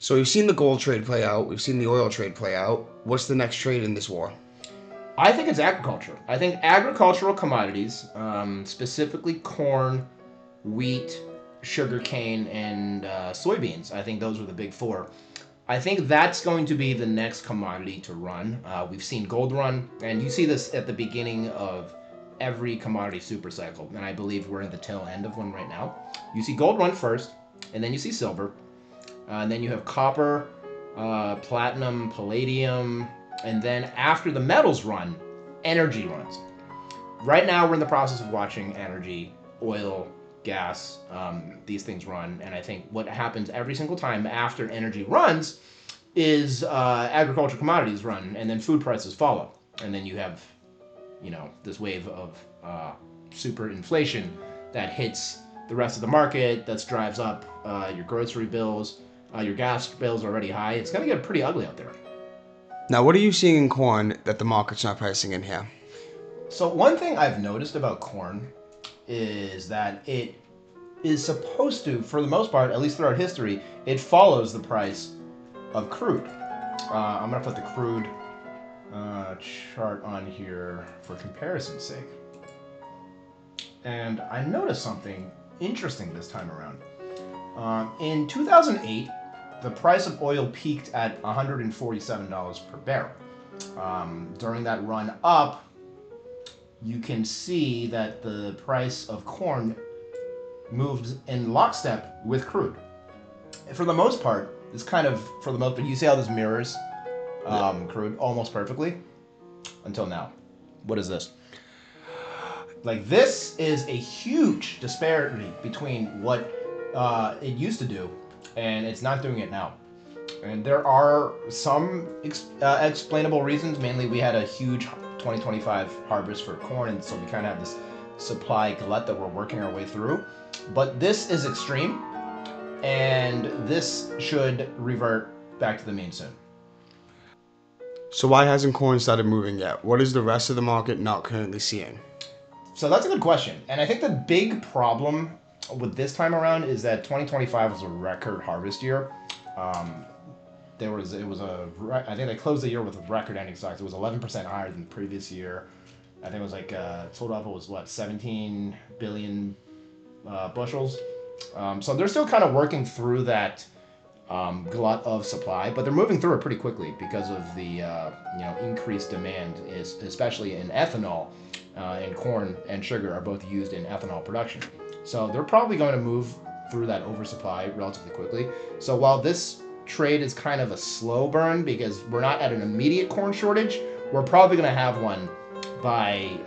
So we've seen the gold trade play out. We've seen the oil trade play out. What's the next trade in this war? I think it's agriculture. I think agricultural commodities, specifically corn, wheat, sugarcane, and soybeans. I think those are the big four. I think that's going to be the next commodity to run. We've seen gold run, and you see this at the beginning of every commodity super cycle, and I believe we're in the tail end of one right now. You see gold run first, and then you see silver, and then you have copper, platinum, palladium, and then after the metals run, energy runs. Right now, we're in the process of watching energy, oil, gas, these things run, and I think what happens every single time after energy runs is agricultural commodities run, and then food prices follow, and then you have, this wave of super inflation that hits the rest of the market, that drives up your grocery bills, your gas bills are already high. It's gonna get pretty ugly out there. Now, what are you seeing in corn that the market's not pricing in here? So one thing I've noticed about corn is that it is supposed to, for the most part, at least throughout history, it follows the price of crude. I'm going to put the crude chart on here for comparison's sake. And I noticed something interesting this time around. In 2008, the price of oil peaked at $147 per barrel. During that run up, you can see that the price of corn moved in lockstep with crude. For the most part, it's kind of, for the most part, you see how this mirrors crude almost perfectly until now. What is this? Like, this is a huge disparity between what it used to do, and it's not doing it now. And there are some explainable reasons. Mainly, we had a huge 2025 harvest for corn, and so we kind of have this supply glut that we're working our way through. But this is extreme, and this should revert back to the mean soon. So why hasn't corn started moving yet? What is the rest of the market not currently seeing? So that's a good question. And I think the big problem with this time around is that 2025 was a record harvest year. I think they closed the year with record-ending stocks. It was 11% higher than the previous year. I think it was like total output was 17 billion bushels. So they're still kind of working through that glut of supply, but they're moving through it pretty quickly because of the increased demand, especially in ethanol. And corn and sugar are both used in ethanol production. So they're probably going to move through that oversupply relatively quickly. So while this trade is kind of a slow burn because we're not at an immediate corn shortage, we're probably going to have one by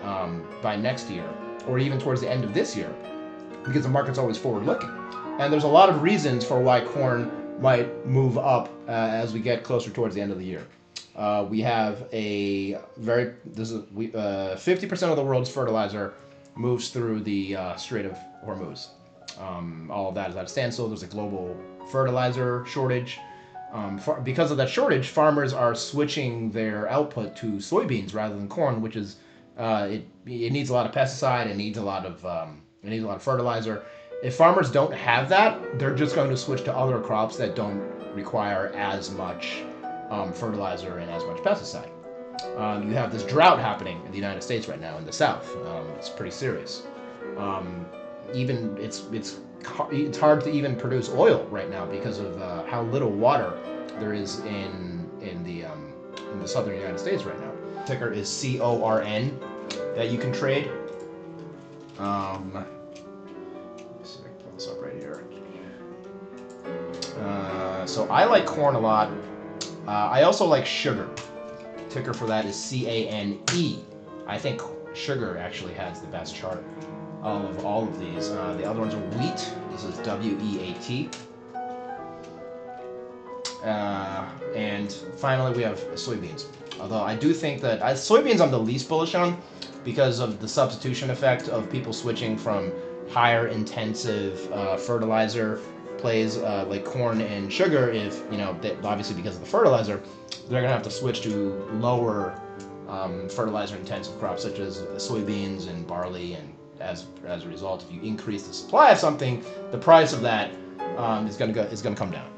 next year or even towards the end of this year because the market's always forward looking. And there's a lot of reasons for why corn might move up as we get closer towards the end of the year. We have 50% of the world's fertilizer moves through the Strait of Hormuz. All of that is at a standstill. There's a global fertilizer shortage. Because of that shortage, farmers are switching their output to soybeans rather than corn, which is it needs a lot of pesticide. It needs a lot of fertilizer. If farmers don't have that, they're just going to switch to other crops that don't require as much fertilizer and as much pesticide. You have this drought happening in the United States right now in the South. It's pretty serious. It's hard to even produce oil right now because of how little water there is in the southern United States right now. Ticker is CORN that you can trade. Let's see if I can pull this up right here. So I like corn a lot. I also like sugar. Ticker for that is CANE. I think sugar actually has the best chart of all of these. The other ones are wheat. This is WEAT. And finally, we have soybeans. Although I do think that soybeans I'm the least bullish on because of the substitution effect of people switching from higher intensive fertilizer plays like corn and sugar. If obviously because of the fertilizer, they're gonna have to switch to lower fertilizer intensive crops such as soybeans and barley, and as a result, if you increase the supply of something, the price of that is gonna come down.